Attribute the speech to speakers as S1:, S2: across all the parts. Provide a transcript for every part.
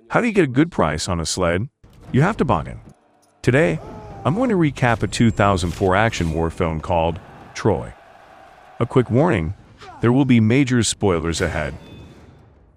S1: How do you get a good price on a sled? You have to bargain. Today, I'm going to recap a 2004 action war film called Troy. A quick warning, there will be major spoilers ahead.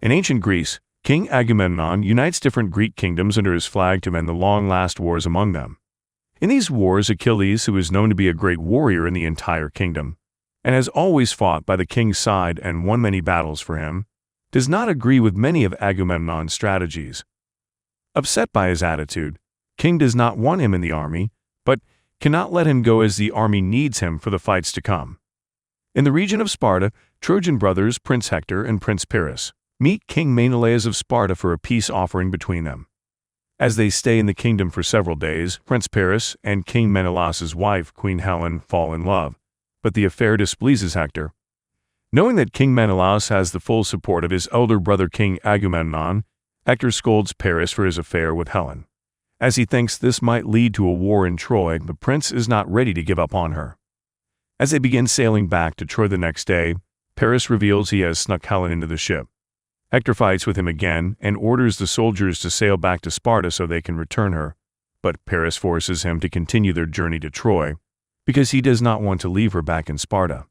S1: In ancient Greece, King Agamemnon unites different Greek kingdoms under his flag to end the long-lasting wars among them. In these wars, Achilles, who is known to be a great warrior in the entire kingdom, and has always fought by the king's side and won many battles for him, does not agree with many of Agamemnon's strategies. Upset by his attitude, King does not want him in the army, but cannot let him go as the army needs him for the fights to come. In the region of Sparta, Trojan brothers Prince Hector and Prince Paris meet King Menelaus of Sparta for a peace offering between them. As they stay in the kingdom for several days, Prince Paris and King Menelaus's wife, Queen Helen, fall in love, but the affair displeases Hector. Knowing that King Menelaus has the full support of his elder brother King Agamemnon, Hector scolds Paris for his affair with Helen. As he thinks this might lead to a war in Troy, the prince is not ready to give up on her. As they begin sailing back to Troy the next day, Paris reveals he has snuck Helen into the ship. Hector fights with him again and orders the soldiers to sail back to Sparta so they can return her, but Paris forces him to continue their journey to Troy because he does not want to leave her back in Sparta.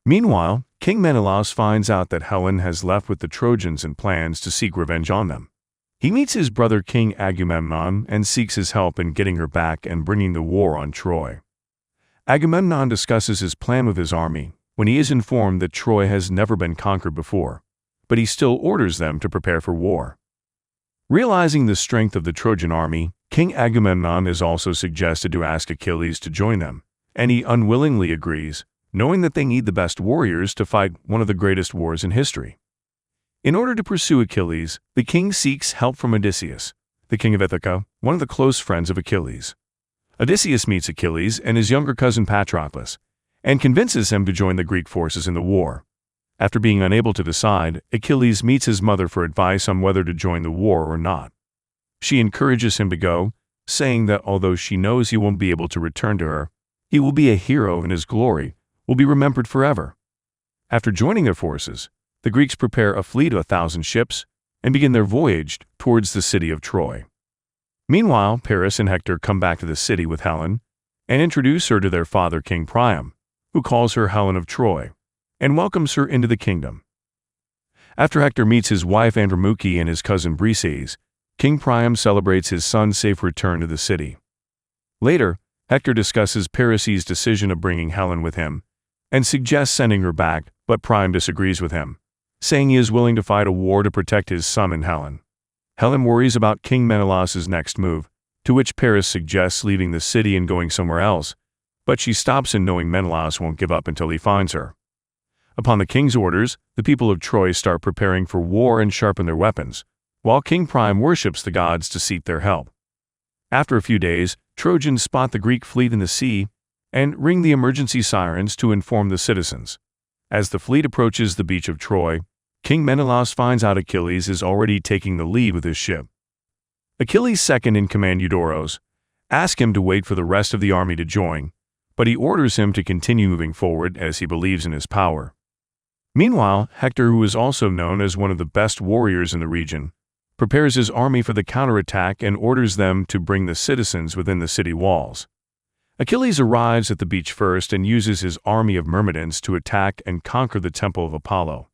S1: Meanwhile, King Menelaus finds out that Helen has left with the Trojans and plans to seek revenge on them. He meets his brother King Agamemnon and seeks his help in getting her back and bringing the war on Troy. Agamemnon discusses his plan with his army when he is informed that Troy has never been conquered before, but he still orders them to prepare for war. Realizing the strength of the Trojan army, King Agamemnon is also suggested to ask Achilles to join them, and he unwillingly agrees, knowing that they need the best warriors to fight one of the greatest wars in history. In order to pursue Achilles, the king seeks help from Odysseus, the king of Ithaca, one of the close friends of Achilles. Odysseus meets Achilles and his younger cousin Patroclus, and convinces him to join the Greek forces in the war. After being unable to decide, Achilles meets his mother for advice on whether to join the war or not. She encourages him to go, saying that although she knows he won't be able to return to her, he will be a hero and his glory will be remembered forever. After joining their forces, the Greeks prepare a fleet of 1,000 ships and begin their voyage towards the city of Troy. Meanwhile, Paris and Hector come back to the city with Helen and introduce her to their father King Priam, who calls her Helen of Troy, and welcomes her into the kingdom. After Hector meets his wife Andromache and his cousin Briseis, King Priam celebrates his son's safe return to the city. Later, Hector discusses Paris' decision of bringing Helen with him and suggests sending her back, but Priam disagrees with him, saying he is willing to fight a war to protect his son and Helen. Helen worries about King Menelaus' next move, to which Paris suggests leaving the city and going somewhere else, but she stops him knowing Menelaus won't give up until he finds her. Upon the king's orders, the people of Troy start preparing for war and sharpen their weapons, while King Priam worships the gods to seek their help. After a few days, Trojans spot the Greek fleet in the sea and ring the emergency sirens to inform the citizens. As the fleet approaches the beach of Troy, King Menelaus finds out Achilles is already taking the lead with his ship. Achilles' second-in-command Eudorus asks him to wait for the rest of the army to join, but he orders him to continue moving forward as he believes in his power. Meanwhile, Hector, who is also known as one of the best warriors in the region, prepares his army for the counterattack and orders them to bring the citizens within the city walls. Achilles arrives at the beach first and uses his army of Myrmidons to attack and conquer the temple of Apollo.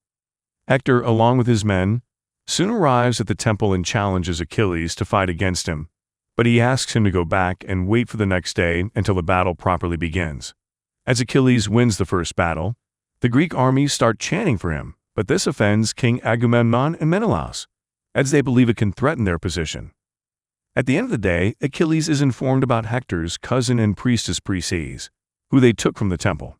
S1: Hector, along with his men, soon arrives at the temple and challenges Achilles to fight against him, but he asks him to go back and wait for the next day until the battle properly begins. As Achilles wins the first battle, the Greek armies start chanting for him, but this offends King Agamemnon and Menelaus, as they believe it can threaten their position. At the end of the day, Achilles is informed about Hector's cousin and priestess Briseis, who they took from the temple.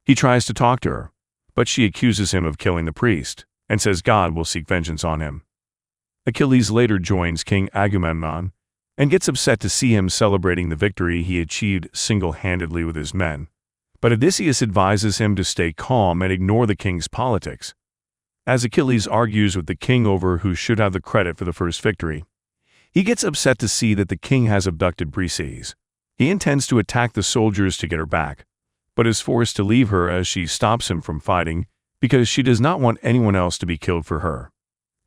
S1: He tries to talk to her, but she accuses him of killing the priest and says God will seek vengeance on him. Achilles later joins King Agamemnon and gets upset to see him celebrating the victory he achieved single-handedly with his men, but Odysseus advises him to stay calm and ignore the king's politics. As Achilles argues with the king over who should have the credit for the first victory, he gets upset to see that the king has abducted Briseis. He intends to attack the soldiers to get her back, but is forced to leave her as she stops him from fighting because she does not want anyone else to be killed for her.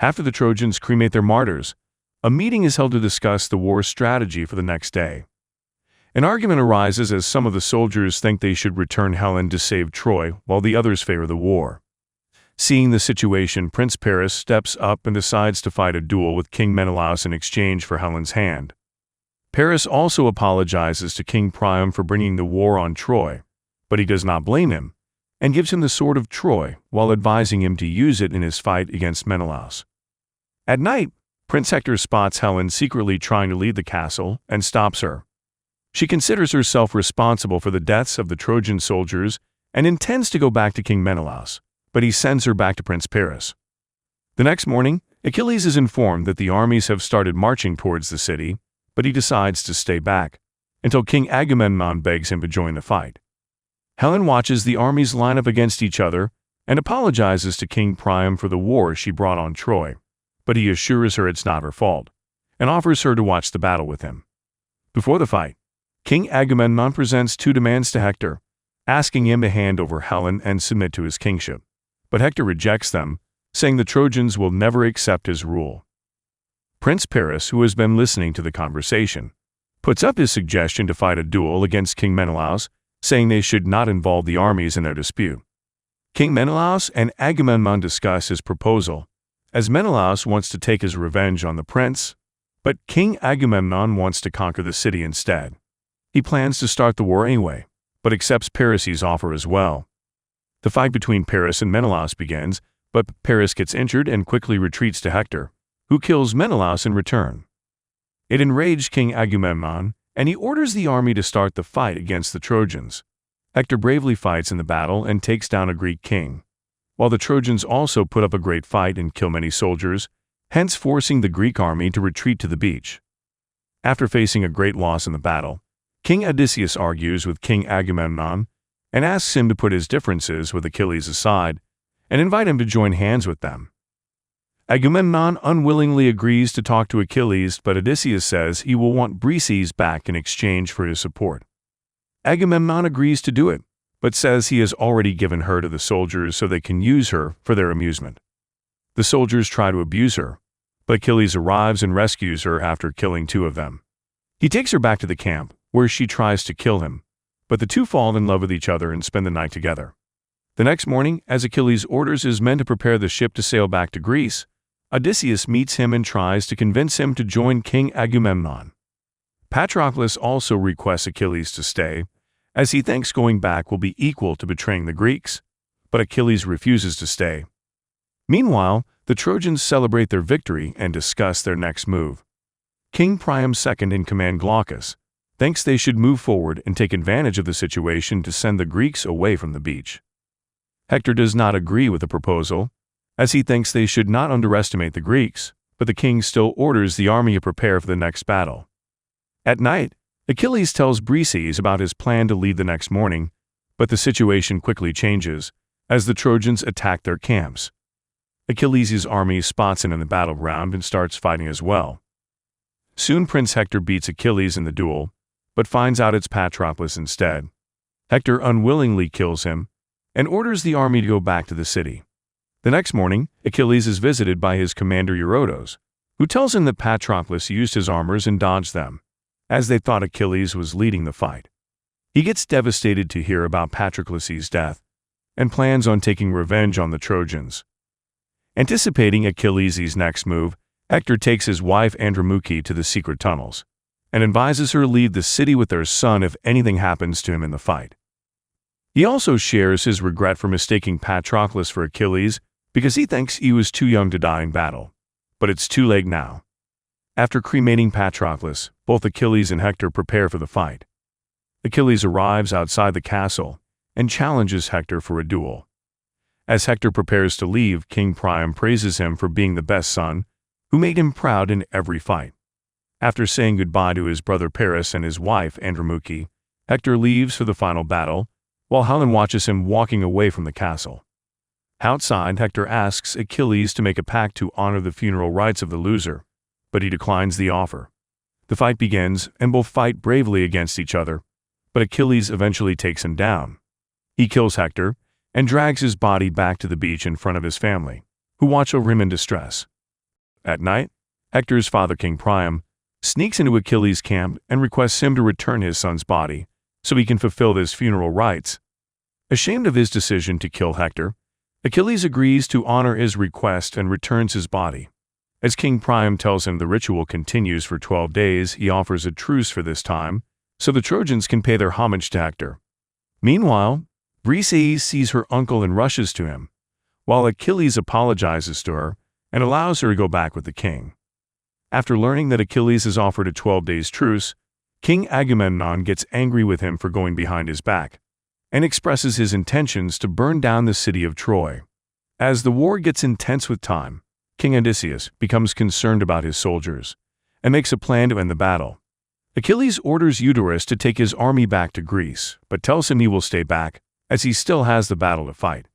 S1: After the Trojans cremate their martyrs, a meeting is held to discuss the war strategy for the next day. An argument arises as some of the soldiers think they should return Helen to save Troy while the others favor the war. Seeing the situation, Prince Paris steps up and decides to fight a duel with King Menelaus in exchange for Helen's hand. Paris also apologizes to King Priam for bringing the war on Troy, but he does not blame him, and gives him the sword of Troy while advising him to use it in his fight against Menelaus. At night, Prince Hector spots Helen secretly trying to leave the castle and stops her. She considers herself responsible for the deaths of the Trojan soldiers and intends to go back to King Menelaus, but he sends her back to Prince Paris. The next morning, Achilles is informed that the armies have started marching towards the city, but he decides to stay back until King Agamemnon begs him to join the fight. Helen watches the armies line up against each other and apologizes to King Priam for the war she brought on Troy, but he assures her it's not her fault and offers her to watch the battle with him. Before the fight, King Agamemnon presents two demands to Hector, asking him to hand over Helen and submit to his kingship, but Hector rejects them, saying the Trojans will never accept his rule. Prince Paris, who has been listening to the conversation, puts up his suggestion to fight a duel against King Menelaus, saying they should not involve the armies in their dispute. King Menelaus and Agamemnon discuss his proposal, as Menelaus wants to take his revenge on the prince, but King Agamemnon wants to conquer the city instead. He plans to start the war anyway, but accepts Paris' offer as well. The fight between Paris and Menelaus begins, but Paris gets injured and quickly retreats to Hector, who kills Menelaus in return. It enraged King Agamemnon, and he orders the army to start the fight against the Trojans. Hector bravely fights in the battle and takes down a Greek king, while the Trojans also put up a great fight and kill many soldiers, hence forcing the Greek army to retreat to the beach. After facing a great loss in the battle, King Odysseus argues with King Agamemnon and asks him to put his differences with Achilles aside and invite him to join hands with them. Agamemnon unwillingly agrees to talk to Achilles, but Odysseus says he will want Briseis back in exchange for his support. Agamemnon agrees to do it, but says he has already given her to the soldiers so they can use her for their amusement. The soldiers try to abuse her, but Achilles arrives and rescues her after killing two of them. He takes her back to the camp, where she tries to kill him, but the two fall in love with each other and spend the night together. The next morning, as Achilles orders his men to prepare the ship to sail back to Greece, Odysseus meets him and tries to convince him to join King Agamemnon. Patroclus also requests Achilles to stay, as he thinks going back will be equal to betraying the Greeks, but Achilles refuses to stay. Meanwhile, the Trojans celebrate their victory and discuss their next move. King Priam's second-in-command Glaucus thinks they should move forward and take advantage of the situation to send the Greeks away from the beach. Hector does not agree with the proposal, as he thinks they should not underestimate the Greeks, but the king still orders the army to prepare for the next battle. At night, Achilles tells Briseis about his plan to leave the next morning, but the situation quickly changes as the Trojans attack their camps. Achilles' army spots him in the battleground and starts fighting as well. Soon Prince Hector beats Achilles in the duel, but finds out it's Patroclus instead. Hector unwillingly kills him and orders the army to go back to the city. The next morning, Achilles is visited by his commander Eurytos, who tells him that Patroclus used his armors and dodged them, as they thought Achilles was leading the fight. He gets devastated to hear about Patroclus' death and plans on taking revenge on the Trojans. Anticipating Achilles' next move, Hector takes his wife Andromache to the secret tunnels and advises her to leave the city with their son if anything happens to him in the fight. He also shares his regret for mistaking Patroclus for Achilles because he thinks he was too young to die in battle, but it's too late now. After cremating Patroclus, both Achilles and Hector prepare for the fight. Achilles arrives outside the castle and challenges Hector for a duel. As Hector prepares to leave, King Priam praises him for being the best son, who made him proud in every fight. After saying goodbye to his brother Paris and his wife Andromache, Hector leaves for the final battle, while Helen watches him walking away from the castle. Outside, Hector asks Achilles to make a pact to honor the funeral rites of the loser, but he declines the offer. The fight begins, and both fight bravely against each other, but Achilles eventually takes him down. He kills Hector and drags his body back to the beach in front of his family, who watch over him in distress. At night, Hector's father, King Priam, sneaks into Achilles' camp and requests him to return his son's body so he can fulfill his funeral rites. Ashamed of his decision to kill Hector, Achilles agrees to honor his request and returns his body. As King Priam tells him the ritual continues for 12 days, he offers a truce for this time so the Trojans can pay their homage to Hector. Meanwhile, Briseis sees her uncle and rushes to him, while Achilles apologizes to her and allows her to go back with the king. After learning that Achilles has offered a 12 days truce, King Agamemnon gets angry with him for going behind his back and expresses his intentions to burn down the city of Troy. As the war gets intense with time, King Odysseus becomes concerned about his soldiers and makes a plan to end the battle. Achilles orders Eurydice to take his army back to Greece, but tells him he will stay back as he still has the battle to fight.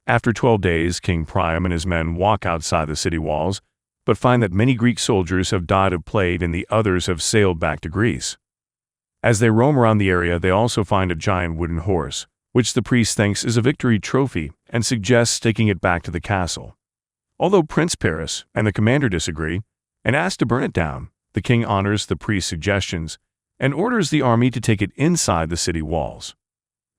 S1: After 12 days, King Priam and his men walk outside the city walls, but find that many Greek soldiers have died of plague and the others have sailed back to Greece. As they roam around the area, they also find a giant wooden horse, which the priest thinks is a victory trophy and suggests taking it back to the castle. Although Prince Paris and the commander disagree and ask to burn it down, the king honors the priest's suggestions and orders the army to take it inside the city walls.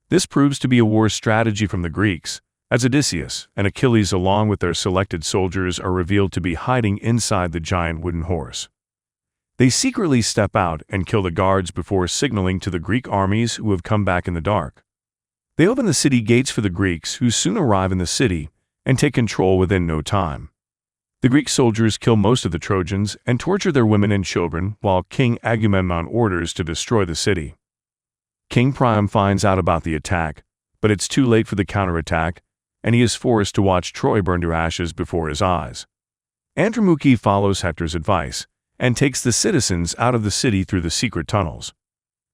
S1: This proves to be a war strategy from the Greeks, as Odysseus and Achilles along with their selected soldiers are revealed to be hiding inside the giant wooden horse. They secretly step out and kill the guards before signaling to the Greek armies who have come back in the dark. They open the city gates for the Greeks, who soon arrive in the city and take control within no time. The Greek soldiers kill most of the Trojans and torture their women and children, while King Agamemnon orders to destroy the city. King Priam finds out about the attack, but it's too late for the counterattack, and he is forced to watch Troy burn to ashes before his eyes. ANDROMACHE follows Hector's advice and takes the citizens out of the city through the secret tunnels.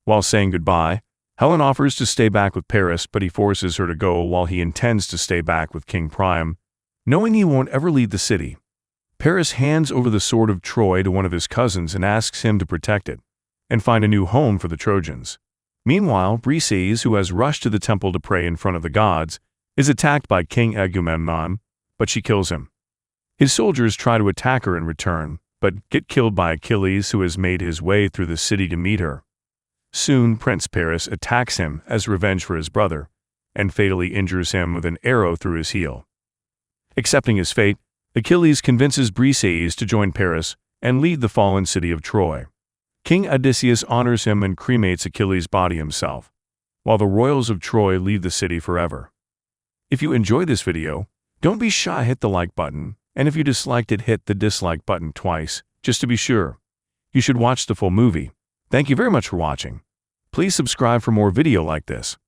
S1: While saying goodbye, Helen offers to stay back with Paris, but he forces her to go while he intends to stay back with King Priam, knowing he won't ever leave the city. Paris hands over the sword of Troy to one of his cousins and asks him to protect it and find a new home for the Trojans. Meanwhile, Briseis, who has rushed to the temple to pray in front of the gods, is attacked by King Agamemnon, but she kills him. His soldiers try to attack her in return, but get killed by Achilles, who has made his way through the city to meet her. Soon, Prince Paris attacks him as revenge for his brother and fatally injures him with an arrow through his heel. Accepting his fate, Achilles convinces Briseis to join Paris and lead the fallen city of Troy. King Odysseus honors him and cremates Achilles' body himself, while the royals of Troy leave the city forever. If you enjoyed this video, don't be shy, hit the like button, and if you disliked it, hit the dislike button twice, just to be sure. You should watch the full movie. Thank you very much for watching. Please subscribe for more video like this.